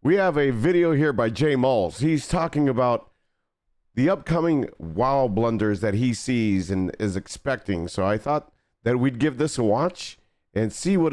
We have a video here by Jay Malls. He's talking about the upcoming WoW blunders that he sees and is expecting. So I thought that we'd give this a watch and see what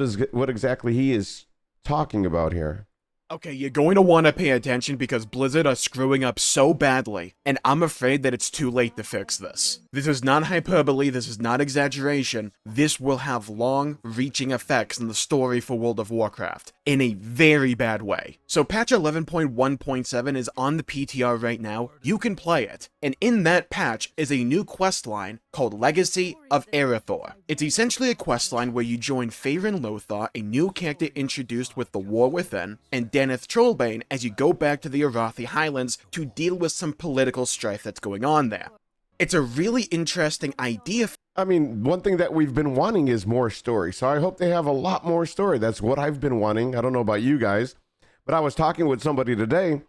exactly he is talking about here. Okay, you're going to want to pay attention because Blizzard are screwing up so badly, and I'm afraid that it's too late to fix this. This is not hyperbole, this is not exaggeration. This will have long-reaching effects in the story for World of Warcraft, in a very bad way. So patch 11.1.7 is on the PTR right now, you can play it, and in that patch is a new questline called Legacy of Erethdor. It's essentially a questline where you join Faerun Lothar, a new character introduced with the War Within, and Daneth Trollbane as you go back to the Arathi Highlands to deal with some political strife that's going on there. It's a really interesting idea. I mean, one thing that we've been wanting is more story. So I hope they have a lot more story. That's what I've been wanting. I don't know about you guys, but I was talking with somebody today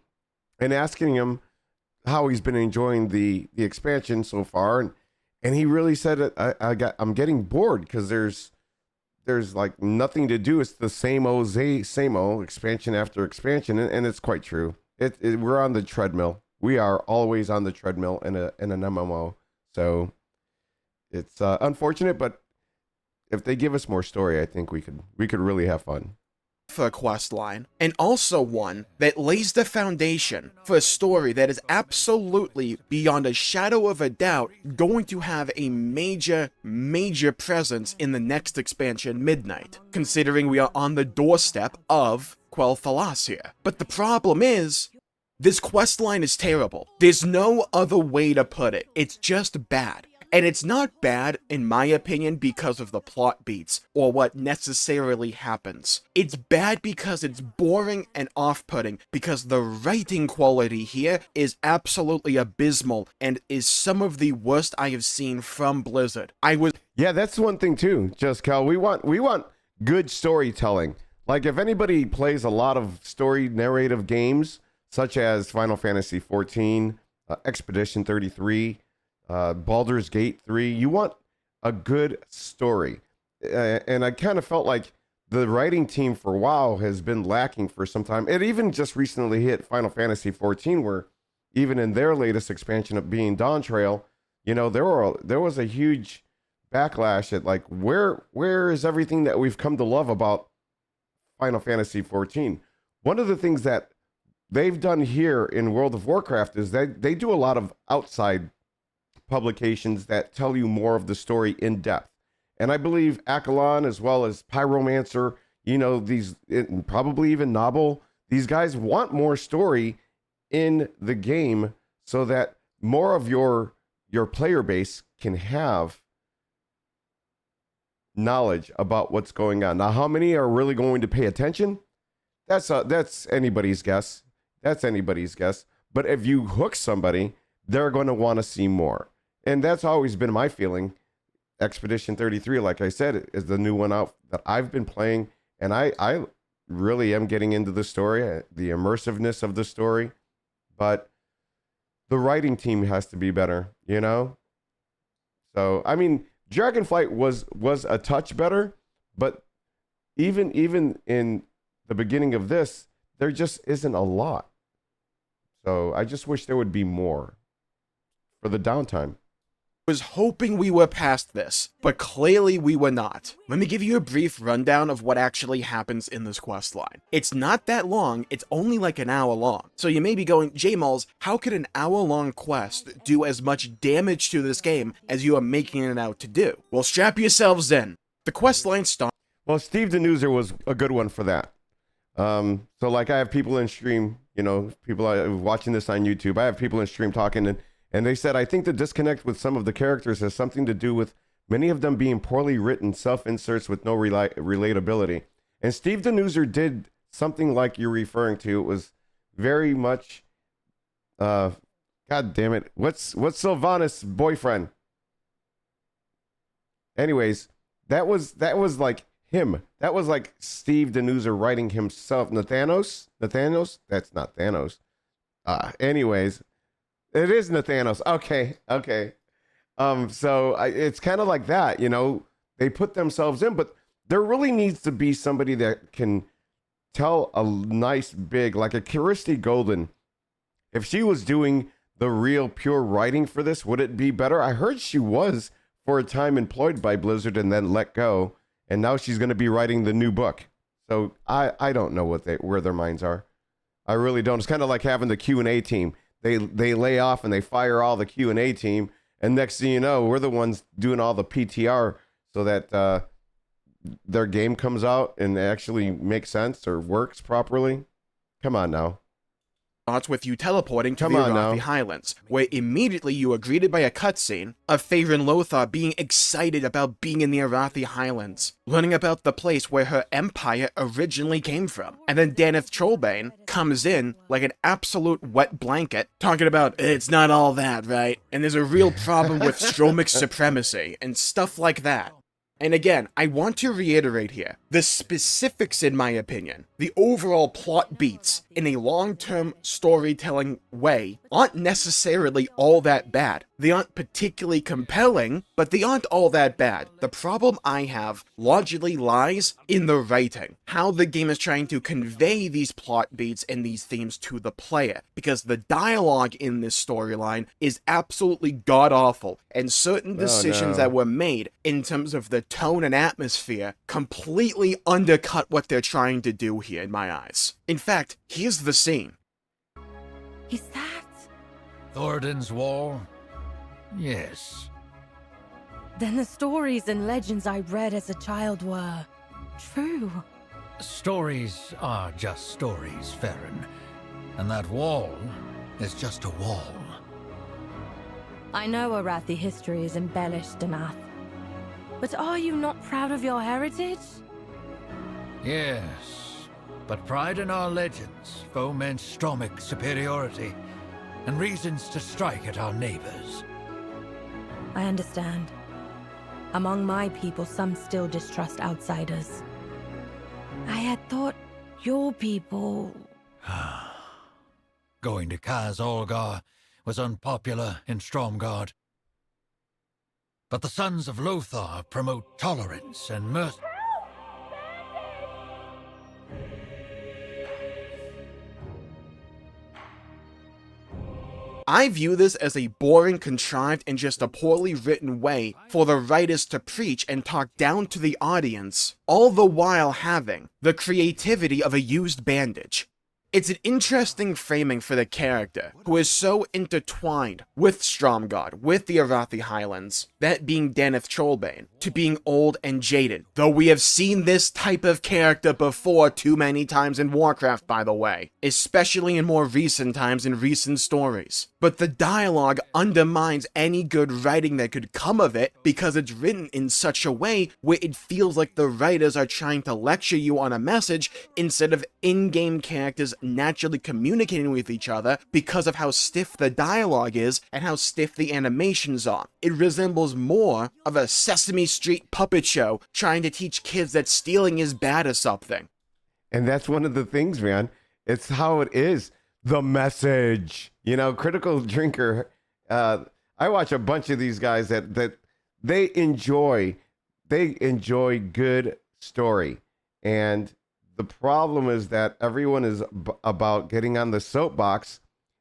and asking him how he's been enjoying the expansion so far. And he really said that I'm getting bored because there's like nothing to do. It's the same old expansion after expansion, and it's quite true. We're on the treadmill. We are always on the treadmill in an MMO. So it's unfortunate, but if they give us more story, I think we could really have fun. For a quest line, and also one that lays the foundation for a story that is absolutely, beyond a shadow of a doubt, going to have a major presence in the next expansion, Midnight, considering we are on the doorstep of Quel'Thalas here. But the problem is, this quest line is terrible. There's no other way to put it. It's just bad. And it's not bad, in my opinion, because of the plot beats, or what necessarily happens. It's bad because it's boring and off-putting, because the writing quality here is absolutely abysmal, and is some of the worst I have seen from Blizzard. Yeah, that's one thing too, Just Cal. We want good storytelling. Like, if anybody plays a lot of story narrative games, such as Final Fantasy XIV, Expedition 33, Baldur's Gate 3, you want a good story. And I kind of felt like the writing team for WoW has been lacking for some time. It even just recently hit Final Fantasy XIV, where even in their latest expansion of being Dawn Trail, you know, there was a huge backlash at like, where is everything that we've come to love about Final Fantasy XIV? One of the things that they've done here in World of Warcraft is that they do a lot of outside publications that tell you more of the story in depth. And I believe Akalon, as well as Pyromancer, you know, probably even Nobble, these guys want more story in the game so that more of your player base can have knowledge about what's going on. Now, how many are really going to pay attention? That's anybody's guess. That's anybody's guess. But if you hook somebody, they're going to want to see more. And that's always been my feeling. Expedition 33, like I said, is the new one out that I've been playing. And I really am getting into the story, the immersiveness of the story. But the writing team has to be better, you know? So, I mean, Dragonflight was a touch better. But even in the beginning of this, there just isn't a lot. So I just wish there would be more for the downtime. Was hoping we were past this, but clearly we were not. Let me give you a brief rundown of what actually happens in this questline. It's not that long, it's only like an hour long. So you may be going, J-Malls, how could an hour-long quest do as much damage to this game as you are making it out to do? Well, strap yourselves in. The questline starts... Well, Steve Denuser was a good one for that. So like I have people in stream, you know, people watching this on YouTube, I have people in stream talking and they said, I think the disconnect with some of the characters has something to do with many of them being poorly written self-inserts with no relatability. And Steve Denuser did something like you're referring to. It was very much, God damn it. What's Sylvanas' boyfriend? Anyways, that was like him. That was like Steve Denuser writing himself. Nathanios? That's not Thanos. Anyways, it is Nathanos. Okay. So it's kind of like that, you know, they put themselves in, but there really needs to be somebody that can tell a nice big, like a Kirsty Golden, if she was doing the real pure writing for this, would it be better? I heard she was for a time employed by Blizzard and then let go, and now she's going to be writing the new book. So I don't know where their minds are. I really don't. It's kind of like having the Q&A team. They lay off and they fire all the Q&A team, and next thing you know, we're the ones doing all the PTR so that their game comes out and actually makes sense or works properly. Come on now. Starts with you teleporting to Come the on Arathi now. Highlands, where immediately you are greeted by a cutscene of Faerun Lothar being excited about being in the Arathi Highlands, learning about the place where her empire originally came from. And then Daneth Trollbane comes in like an absolute wet blanket, talking about, it's not all that, right? And there's a real problem with Stromic supremacy, and stuff like that. And again, I want to reiterate here, the specifics in my opinion, the overall plot beats in a long-term storytelling way aren't necessarily all that bad. They aren't particularly compelling, but they aren't all that bad. The problem I have largely lies in the writing, how the game is trying to convey these plot beats and these themes to the player, because the dialogue in this storyline is absolutely god-awful, and certain decisions that were made in terms of the tone and atmosphere completely undercut what they're trying to do here in my eyes. In fact, here's the scene. Is that? Thoradin's Wall? Yes. Then the stories and legends I read as a child were true. Stories are just stories, Farron. And that wall is just a wall. I know Arathi history is embellished enough. But are you not proud of your heritage? Yes, but pride in our legends foments Stromic superiority and reasons to strike at our neighbors. I understand. Among my people, some still distrust outsiders. I had thought your people... Going to Kaz Olgar was unpopular in Stromgarde. But the Sons of Lothar promote tolerance and mercy. I view this as a boring, contrived, and just a poorly written way for the writers to preach and talk down to the audience, all the while having the creativity of a used bandage. It's an interesting framing for the character, who is so intertwined with Stromgarde, with the Arathi Highlands, that being Daneth Trollbane, to being old and jaded, though we have seen this type of character before too many times in Warcraft, by the way, especially in more recent times in recent stories. But the dialogue undermines any good writing that could come of it because it's written in such a way where it feels like the writers are trying to lecture you on a message instead of in-game characters naturally communicating with each other because of how stiff the dialogue is and how stiff the animations are. It resembles more of a Sesame Street puppet show trying to teach kids that stealing is bad or something. And that's one of the things, man. It's how it is. The message, you know, Critical Drinker. I watch a bunch of these guys that they enjoy good story. And the problem is that everyone is about getting on the soapbox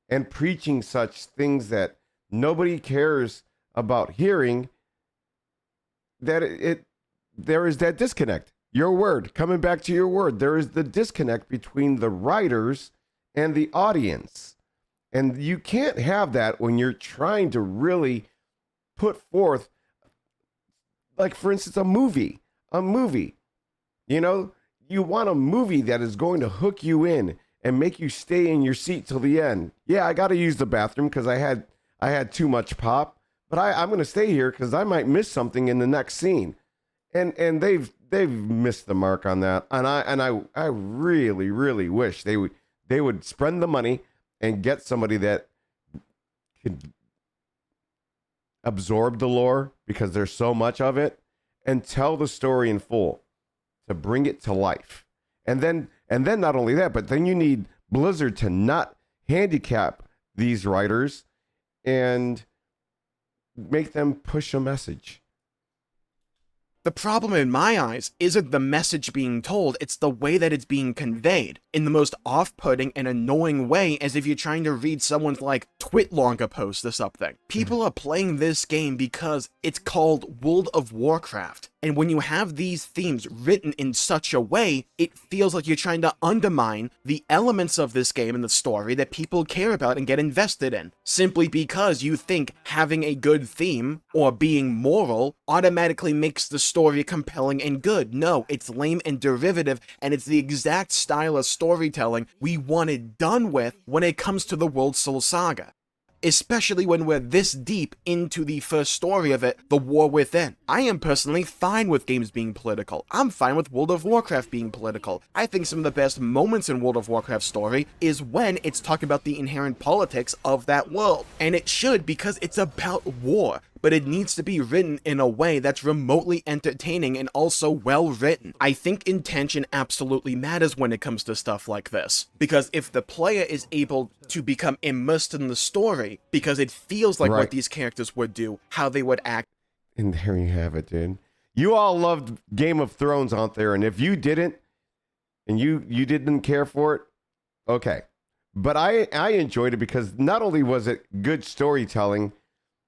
and preaching such things that nobody cares about hearing, that there is that disconnect. Your word, coming back to your word, there is the disconnect between the writers and the audience. And you can't have that when you're trying to really put forth, like, for instance, a movie. You know, you want a movie that is going to hook you in and make you stay in your seat till the end. Yeah, I got to use the bathroom because I had too much pop, but I'm going to stay here because I might miss something in the next scene. And they've missed the mark on that. And I really, really wish they would spend the money and get somebody that could absorb the lore, because there's so much of it, and tell the story in full to bring it to life. And then not only that, but then you need Blizzard to not handicap these writers and make them push a message. The problem in my eyes isn't the message being told, it's the way that it's being conveyed, in the most off-putting and annoying way, as if you're trying to read someone's, like, Twitlonger post or something. People are playing this game because it's called World of Warcraft, and when you have these themes written in such a way, it feels like you're trying to undermine the elements of this game and the story that people care about and get invested in, simply because you think having a good theme, or being moral, automatically makes the story compelling and good. No, it's lame and derivative, and it's the exact style of storytelling we wanted done with when it comes to the World Soul Saga. Especially when we're this deep into the first story of it, The War Within. I am personally fine with games being political. I'm fine with World of Warcraft being political. I think some of the best moments in World of Warcraft's story is when it's talking about the inherent politics of that world. And it should, because it's about war. But it needs to be written in a way that's remotely entertaining and also well written. I think intention absolutely matters when it comes to stuff like this, because if the player is able to become immersed in the story, because it feels like what these characters would do, how they would act. And there you have it, dude. You all loved Game of Thrones out there, and if you didn't, and you didn't care for it, okay. But I enjoyed it because not only was it good storytelling,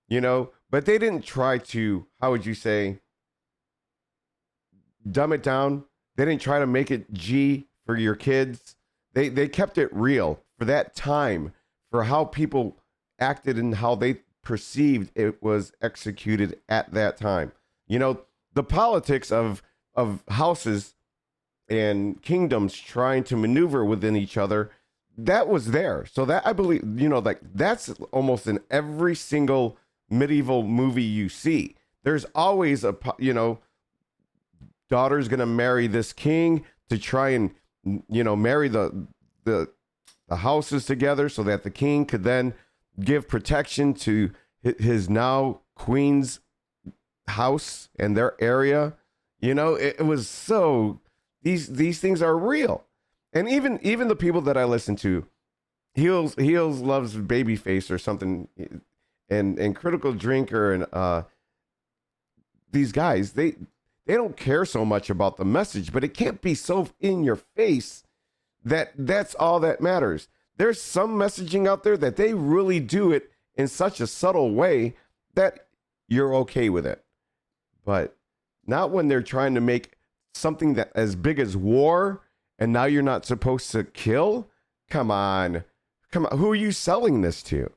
you know, but they didn't try to, how would you say, dumb it down. They didn't try to make it G for your kids. They kept it real for that time, for how people acted and how they perceived it was executed at that time. You know, the politics of houses and kingdoms trying to maneuver within each other, that was there. So that, I believe, you know, like that's almost in every single medieval movie you see. There's always a, you know, daughter's gonna marry this king to try and, you know, marry the houses together so that the king could then give protection to his now queen's house and their area. You know, it was so, these things are real. And even the people that I listen to, Heels loves Babyface or something, and Critical Drinker, and these guys, they don't care so much about the message, but it can't be so in your face that that's all that matters. There's some messaging out there that they really do it in such a subtle way that you're okay with it, but not when they're trying to make something that as big as war, and now you're not supposed to kill. Come on, who are you selling this to?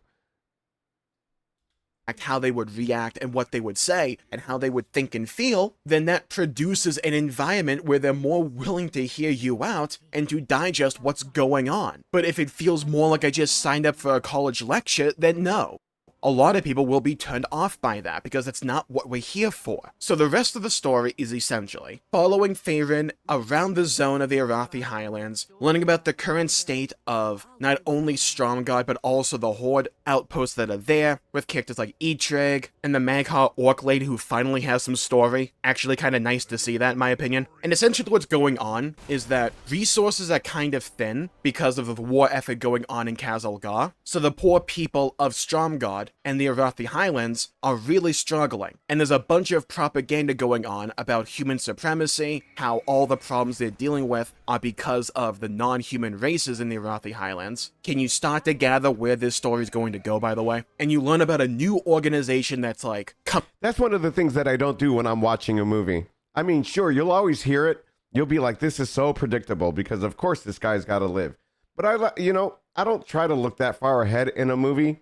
How they would react and what they would say and how they would think and feel, then that produces an environment where they're more willing to hear you out and to digest what's going on. But if it feels more like I just signed up for a college lecture, then no. A lot of people will be turned off by that because that's not what we're here for. So the rest of the story is essentially following Faerun around the zone of the Arathi Highlands, learning about the current state of not only Stromgarde but also the Horde outposts that are there, with characters like Eitrigg and the Magha Orc Lady who finally has some story. Actually kind of nice to see that, in my opinion. And essentially what's going on is that resources are kind of thin because of the war effort going on in Khazalgar, so the poor people of Stromgarde and the Arathi Highlands are really struggling. And there's a bunch of propaganda going on about human supremacy, how all the problems they're dealing with are because of the non-human races in the Arathi Highlands. Can you start to gather where this story is going to go, by the way? And you learn about a new organization that's like... That's one of the things that I don't do when I'm watching a movie. I mean, sure, you'll always hear it. You'll be like, this is so predictable because of course this guy's got to live. But I don't try to look that far ahead in a movie.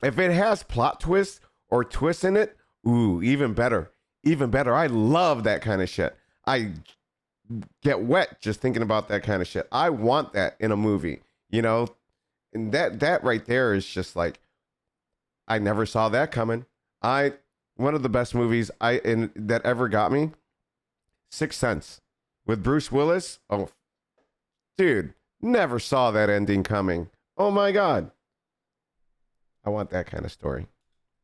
If it has plot twists or twists in it, ooh, even better. Even better. I love that kind of shit. I get wet just thinking about that kind of shit. I want that in a movie, you know? And that right there is just like, I never saw that coming. One of the best movies that ever got me, Sixth Sense with Bruce Willis. Oh, dude, never saw that ending coming. Oh my God. I want that kind of story.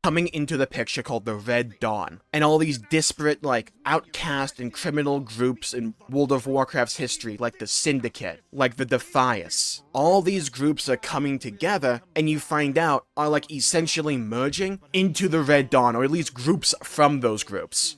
Coming into the picture called the Red Dawn, and all these disparate, like, outcast and criminal groups in World of Warcraft's history, like the Syndicate, like the Defias. All these groups are coming together, and you find out are, like, essentially merging into the Red Dawn, or at least groups from those groups.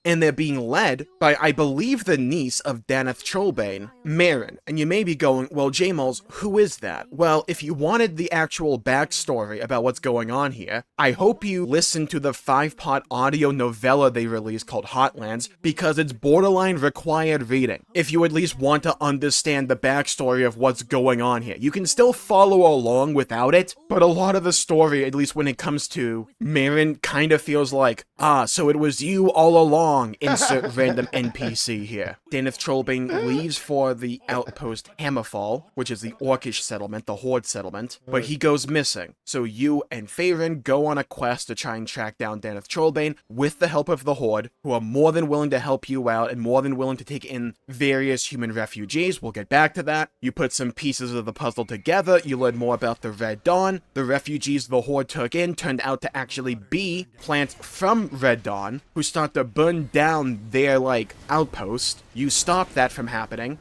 And they're being led by, I believe, the niece of Daneth Trollbane, Marin. And you may be going, well, J-Mols, who is that? Well, if you wanted the actual backstory about what's going on here, I hope you listen to the 5-part audio novella they released called Hotlands, because it's borderline required reading. If you at least want to understand the backstory of what's going on here. You can still follow along without it, but a lot of the story, at least when it comes to Marin, kind of feels like, so it was you all along. Insert random NPC here. Daneth Trollbane leaves for the outpost Hammerfall, which is the Orcish settlement, the Horde settlement, but he goes missing. So you and Faerun go on a quest to try and track down Daneth Trollbane with the help of the Horde, who are more than willing to help you out and more than willing to take in various human refugees. We'll get back to that. You put some pieces of the puzzle together, you learn more about the Red Dawn. The refugees the Horde took in turned out to actually be plants from Red Dawn, who start to burn down their, outpost. You stop that from happening.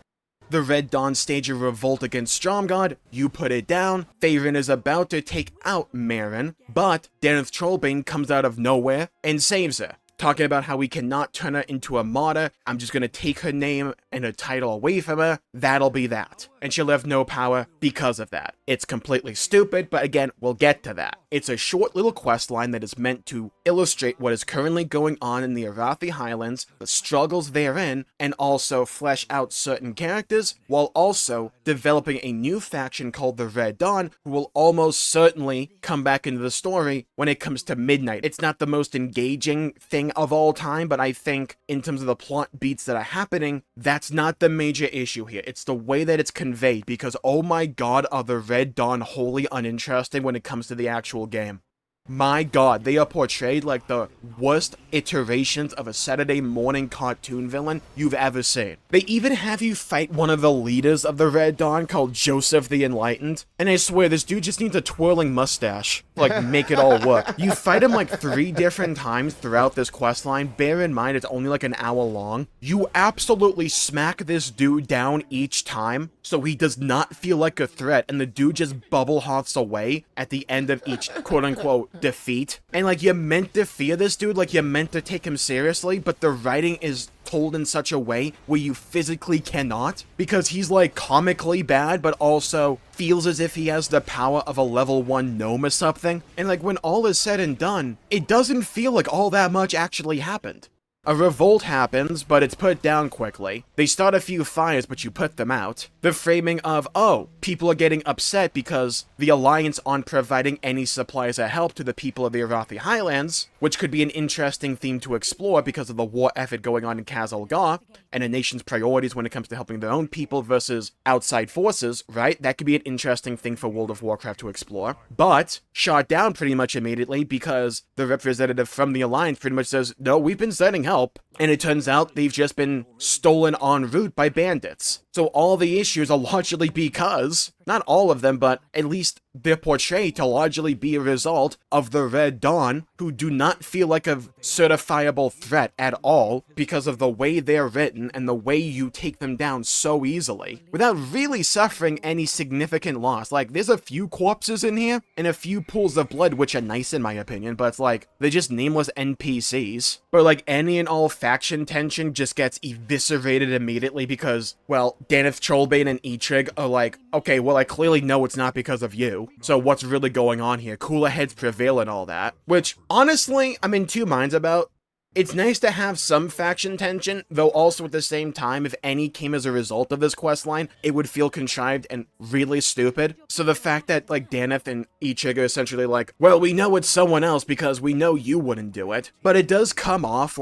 The Red Dawn stage a revolt against Stromgod, you put it down. Faerun is about to take out Marin, but Daneth Trollbane comes out of nowhere and saves her. Talking about how we cannot turn her into a martyr. I'm just gonna take her name and her title away from her. That'll be that. And she'll have no power because of that. It's completely stupid, but again, we'll get to that. It's a short little quest line that is meant to illustrate what is currently going on in the Arathi Highlands, the struggles therein, and also flesh out certain characters, while also developing a new faction called the Red Dawn, who will almost certainly come back into the story when it comes to Midnight. It's not the most engaging thing of all time, but I think in terms of the plot beats that are happening, that's not the major issue here. It's the way that it's conveyed, because oh my god, are the Red Dawn wholly uninteresting when it comes to the actual game. My god, they are portrayed like the worst iterations of a Saturday morning cartoon villain you've ever seen. They even have you fight one of the leaders of the Red Dawn called Joseph the Enlightened, and I swear this dude just needs a twirling mustache to make it all work. You fight him 3 different times throughout this questline. Bear in mind it's only an hour long. You absolutely smack this dude down each time, so he does not feel like a threat, and the dude just bubble hops away at the end of each quote-unquote defeat. And you're meant to fear this dude, you're meant to take him seriously, but the writing is told in such a way where you physically cannot, because he's comically bad, but also feels as if he has the power of a level 1 gnome or something. And when all is said and done, it doesn't feel like all that much actually happened. A revolt happens, but it's put down quickly. They start a few fires, but you put them out. The framing of, oh, people are getting upset because the Alliance aren't providing any supplies or help to the people of the Arathi Highlands, which could be an interesting theme to explore because of the war effort going on in Khazal-Gar, and a nation's priorities when it comes to helping their own people versus outside forces, right? That could be an interesting thing for World of Warcraft to explore. But shot down pretty much immediately because the representative from the Alliance pretty much says, no, we've been sending help. And it turns out they've just been stolen en route by bandits. So all the issues are largely because, not all of them, but at least they're portrayed to largely be a result of the Red Dawn, who do not feel like a certifiable threat at all because of the way they're written and the way you take them down so easily, without really suffering any significant loss. There's a few corpses in here, and a few pools of blood, which are nice in my opinion, but it's they're just nameless NPCs. But any and all faction tension just gets eviscerated immediately because, well, Daneth Trollbane and Eitrig are okay, well, I clearly know it's not because of you, so what's really going on here? Cooler heads prevail and all that, which, honestly, I'm in two minds about. It's nice to have some faction tension, though also at the same time, if any came as a result of this questline, it would feel contrived and really stupid. So the fact that, Daneth and Eitrig are essentially well, we know it's someone else because we know you wouldn't do it, but it does come off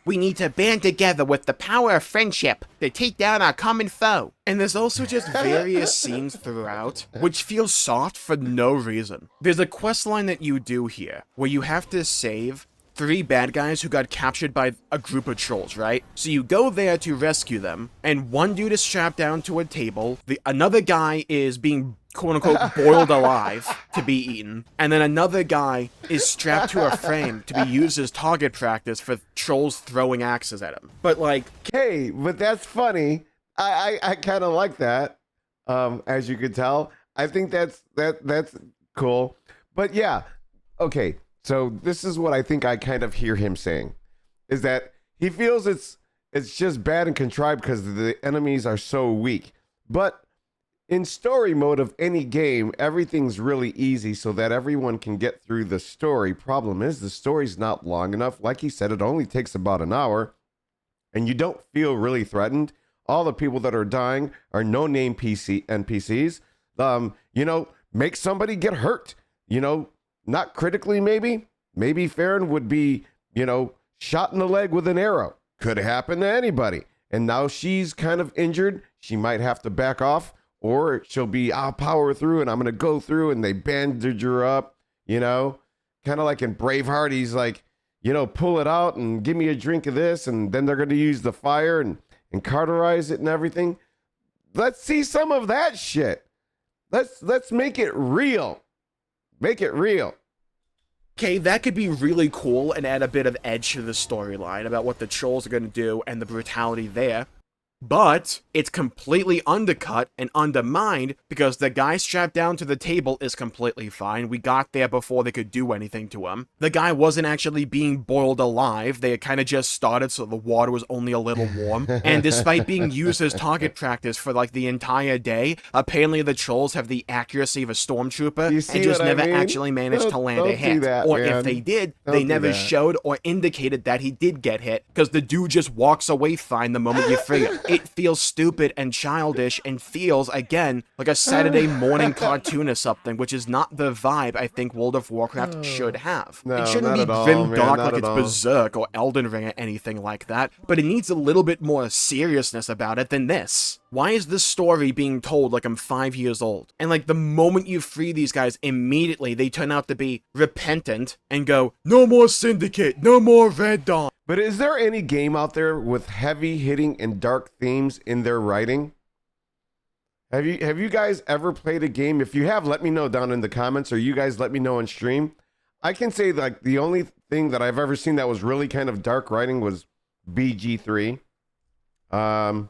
we need to band together with the power of friendship to take down our common foe. And there's also just various scenes throughout, which feel soft for no reason. There's a questline that you do here, where you have to save 3 bad guys who got captured by a group of trolls, right? So you go there to rescue them, and one dude is strapped down to a table, another guy is being quote-unquote boiled alive to be eaten, and then another guy is strapped to a frame to be used as target practice for trolls throwing axes at him. But hey, but that's funny. I kind of like that, as you could tell. I think that's cool. But yeah, okay. So this is what I think I kind of hear him saying, is that he feels it's just bad and contrived because the enemies are so weak. But in story mode of any game, everything's really easy so that everyone can get through the story. Problem is, the story's not long enough. Like he said, it only takes about an hour, and you don't feel really threatened. All the people that are dying are no-name NPCs. Make somebody get hurt. Not critically, maybe. Maybe Farron would be, shot in the leg with an arrow. Could happen to anybody. And now she's kind of injured. She might have to back off, or she'll be, I'll power through and I'm going to go through, and they bandage her up, kind of like in Braveheart. He's like, pull it out and give me a drink of this. And then they're going to use the fire and cauterize it and everything. Let's see some of that shit. Let's make it real. Make it real. Okay, that could be really cool and add a bit of edge to the storyline about what the trolls are going to do and the brutality there. But it's completely undercut and undermined because the guy strapped down to the table is completely fine. We got there before they could do anything to him. The guy wasn't actually being boiled alive. They had kind of just started, so the water was only a little warm. And despite being used as target practice for like the entire day, apparently the trolls have the accuracy of a stormtrooper and just never actually managed to land a hit. Or if they did, they never showed or indicated that he did get hit because the dude just walks away fine the moment you free him. It feels stupid and childish and feels, again, like a Saturday morning cartoon or something, which is not the vibe I think World of Warcraft should have. No, it shouldn't be grim dark like it's Berserk or Elden Ring or anything like that, but it needs a little bit more seriousness about it than this. Why is this story being told like I'm 5 years old? And like the moment you free these guys, immediately they turn out to be repentant and go, no more Syndicate, no more Red Dawn. But is there any game out there with heavy hitting and dark themes in their writing? Have you guys ever played a game? If you have, let me know down in the comments, or you guys let me know on stream. I can say like the only thing that I've ever seen that was really kind of dark writing was BG3. To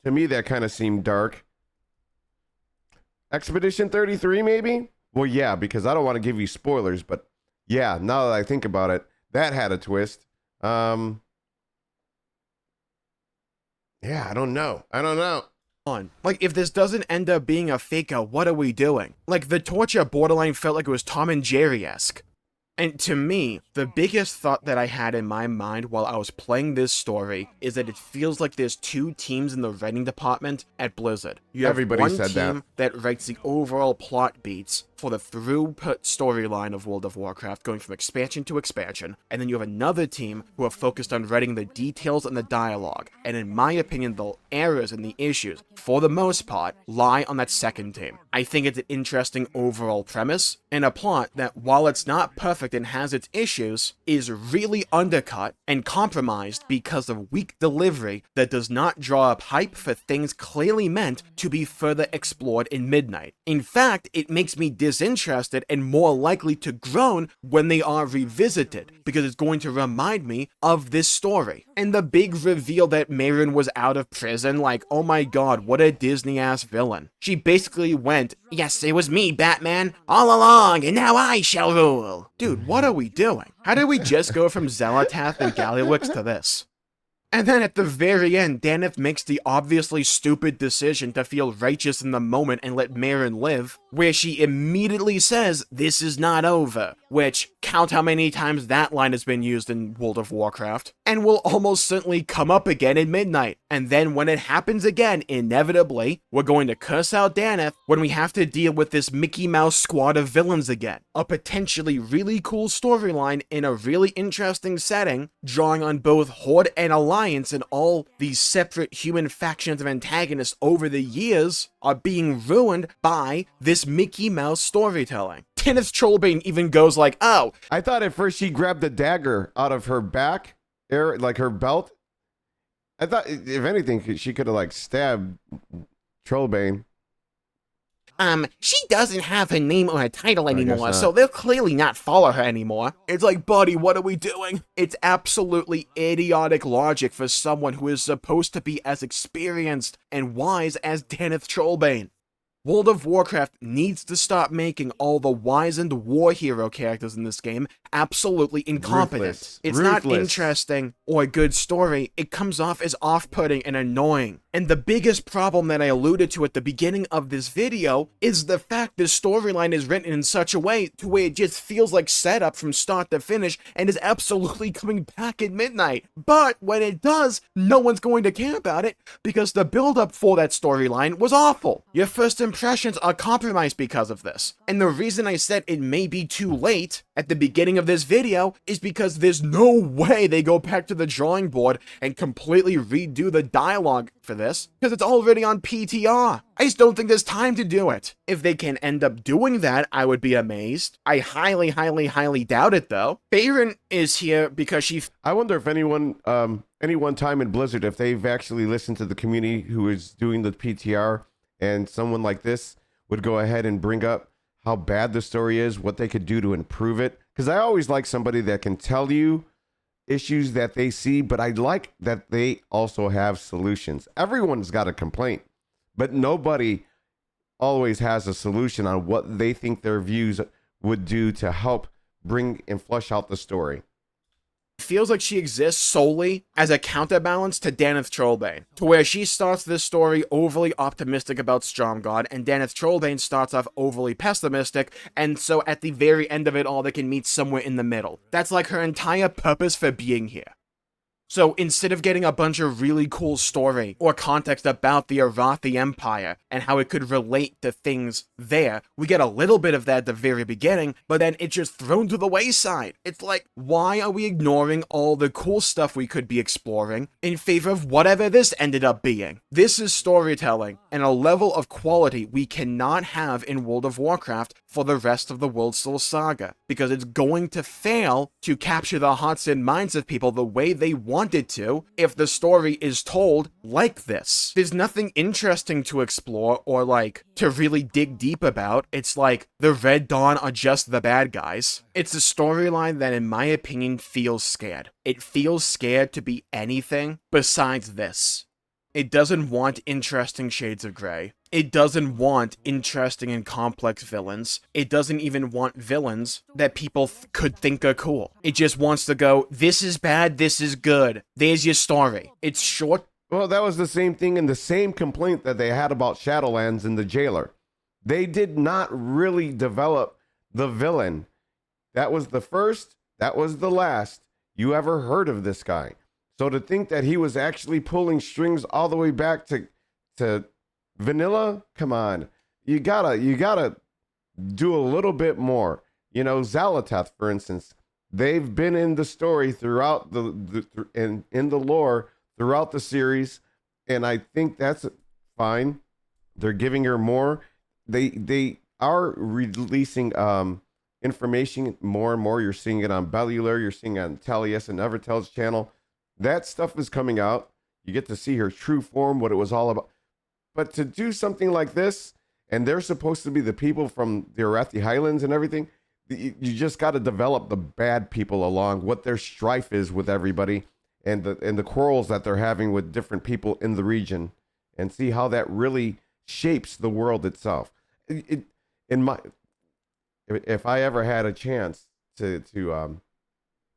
me, that kind of seemed dark. Expedition 33, maybe? Well, yeah, because I don't want to give you spoilers, but yeah, now that I think about it, that had a twist. Yeah, I don't know. Like, if this doesn't end up being a fake out, what are we doing? Like, the torture borderline felt like it was Tom and Jerry-esque. And to me, the biggest thought that I had in my mind while I was playing this story is that it feels like there's two teams in the writing department at Blizzard. You have Everybody one said team that writes the overall plot beats for the throughput storyline of World of Warcraft, going from expansion to expansion, and then you have another team who are focused on writing the details and the dialogue. And in my opinion, the errors and the issues, for the most part, lie on that second team. I think it's an interesting overall premise, and a plot that, while it's not perfect and has its issues, is really undercut and compromised because of weak delivery that does not draw up hype for things clearly meant to be further explored in Midnight. In fact, it makes me disinterested and more likely to groan when they are revisited, because it's going to remind me of this story. And the big reveal that Mayrin was out of prison, like, oh my god, what a Disney-ass villain. She basically went, yes, it was me, Batman, all along, and now I shall rule. Dude, what are we doing? How did we just go from Xelatath and Gallywix to this? And then at the very end, Daneth makes the obviously stupid decision to feel righteous in the moment and let Mayrin live, where she immediately says, this is not over, which, count how many times that line has been used in World of Warcraft, and will almost certainly come up again in Midnight. And then when it happens again, inevitably, we're going to curse out Daneth when we have to deal with this Mickey Mouse squad of villains again. A potentially really cool storyline in a really interesting setting, drawing on both Horde and Alliance, and all these separate human factions of antagonists over the years are being ruined by this Mickey Mouse storytelling. Kenneth Trollbane even goes like, oh. I thought at first she grabbed the dagger out of her back, like her belt. I thought, if anything, she could have like stabbed Trollbane. She doesn't have her name or her title anymore, so they'll clearly not follow her anymore. It's like, buddy, what are we doing? It's absolutely idiotic logic for someone who is supposed to be as experienced and wise as Daneth Trollbane. World of Warcraft needs to stop making all the wizened war hero characters in this game absolutely incompetent. Ruthless. It's not Ruthless. interesting or a good story. It comes off as off-putting and annoying. And the biggest problem that I alluded to at the beginning of this video is the fact this storyline is written in such a way to where it just feels like setup from start to finish and is absolutely coming back at midnight. But when it does, no one's going to care about it because the build-up for that storyline was awful. Your first impressions are compromised because of this. And the reason I said it may be too late at the beginning of this video is because there's no way they go back to the drawing board and completely redo the dialogue for this, because it's already on PTR. I just don't think there's time to do it. If they can end up doing that, I would be amazed. I highly, highly, highly doubt it, though. Bayron is here because she... I wonder if any one time in Blizzard, if they've actually listened to the community who is doing the PTR, and someone like this would go ahead and bring up how bad the story is, what they could do to improve it. Because I always like somebody that can tell you issues that they see, but I like that they also have solutions. Everyone's got a complaint, but nobody always has a solution on what they think their views would do to help bring and flush out the story. Feels like she exists solely as a counterbalance to Daneth Trollbane, to where she starts this story overly optimistic about Stromgod, and Daneth Trollbane starts off overly pessimistic, and so at the very end of it all, they can meet somewhere in the middle. That's like her entire purpose for being here. So instead of getting a bunch of really cool story or context about the Arathi Empire and how it could relate to things there, we get a little bit of that at the very beginning, but then it's just thrown to the wayside. It's like, why are we ignoring all the cool stuff we could be exploring in favor of whatever this ended up being? This is storytelling and a level of quality we cannot have in World of Warcraft for the rest of the World Soul Saga, because it's going to fail to capture the hearts and minds of people the way they wanted to if the story is told like this. There's nothing interesting to explore or like to really dig deep about. It's like the Red Dawn are just the bad guys. It's a storyline that in my opinion feels scared. It feels scared to be anything besides this. It doesn't want interesting shades of gray. It doesn't want interesting and complex villains. It doesn't even want villains that people could think are cool. It just wants to go, this is bad, this is good. There's your story. It's short. Well, that was the same thing and the same complaint that they had about Shadowlands and the Jailer. They did not really develop the villain. That was the first, that was the last you ever heard of this guy. So to think that he was actually pulling strings all the way back to vanilla, come on. You gotta do a little bit more. You know, Xal'atath, for instance, they've been in the story throughout in the lore throughout the series, and I think that's fine. They're giving her more. They are releasing information more and more. You're seeing it on Bellular, you're seeing it on Talius and Evertel's channel. That stuff is coming out. You get to see her true form, what it was all about. But to do something like this, and they're supposed to be the people from the Arathi Highlands and everything, you just got to develop the bad people along, what their strife is with everybody, and the quarrels that they're having with different people in the region, and see how that really shapes the world itself. If I ever had a chance to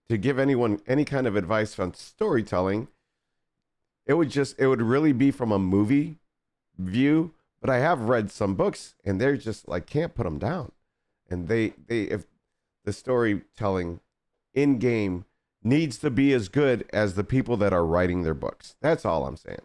give anyone any kind of advice on storytelling, it would really be from a movie view. But I have read some books and they're just like, can't put them down. And if the storytelling in game needs to be as good as the people that are writing their books. That's all I'm saying.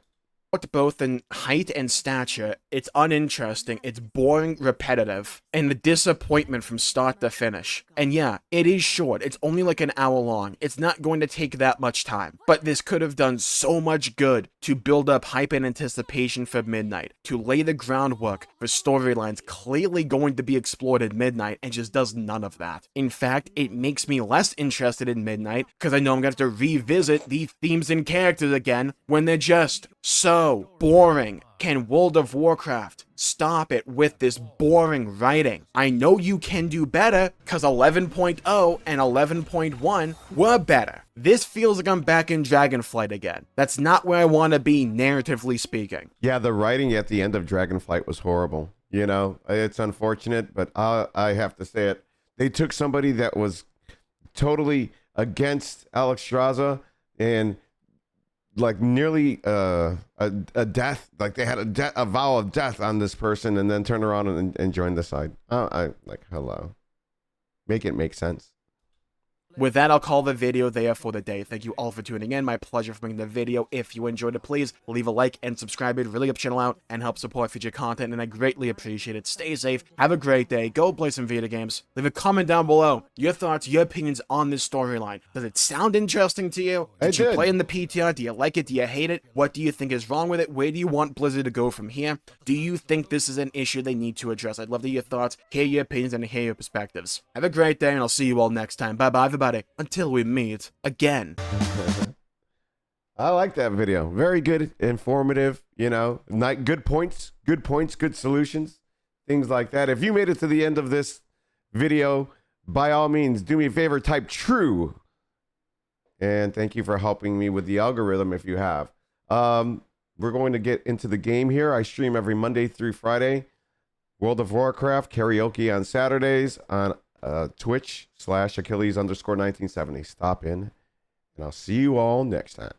Both in height and stature, it's uninteresting, it's boring, repetitive, and the disappointment from start to finish. And yeah, it is short, it's only like an hour long, it's not going to take that much time, but this could have done so much good to build up hype and anticipation for Midnight, to lay the groundwork for storylines clearly going to be explored at Midnight, and just does none of that. In fact, it makes me less interested in Midnight, because I know I'm going to have to revisit the themes and characters again when they're just so boring. Can World of Warcraft stop it with this boring writing? I know you can do better, because 11.0 and 11.1 were better. This feels like I'm back in Dragonflight again. That's not where I want to be, narratively speaking. Yeah, the writing at the end of Dragonflight was horrible. You know, it's unfortunate, but I have to say it. They took somebody that was totally against Alex Straza and like nearly a death, like they had a vow of death on this person, and then turned around and joined the side. I like, hello, make it make sense. With that, I'll call the video there for the day. Thank you all for tuning in. My pleasure for making the video. If you enjoyed it, please leave a like and subscribe. It really helps the channel out and help support future content, and I greatly appreciate it. Stay safe. Have a great day. Go play some video games. Leave a comment down below. Your thoughts, your opinions on this storyline. Does it sound interesting to you? Did you play in the PTR? Do you like it? Do you hate it? What do you think is wrong with it? Where do you want Blizzard to go from here? Do you think this is an issue they need to address? I'd love to hear your thoughts, hear your opinions, and hear your perspectives. Have a great day, and I'll see you all next time. Bye-bye, everybody. Until we meet again. I like that video. Very good, informative, you know, good points, good solutions, things like that. If you made it to the end of this video, by all means, do me a favor, type true. And thank you for helping me with the algorithm if you have. We're going to get into the game here. I stream every Monday through Friday. World of Warcraft, karaoke on Saturdays on Twitch /Achilles_1970. Stop in, and I'll see you all next time.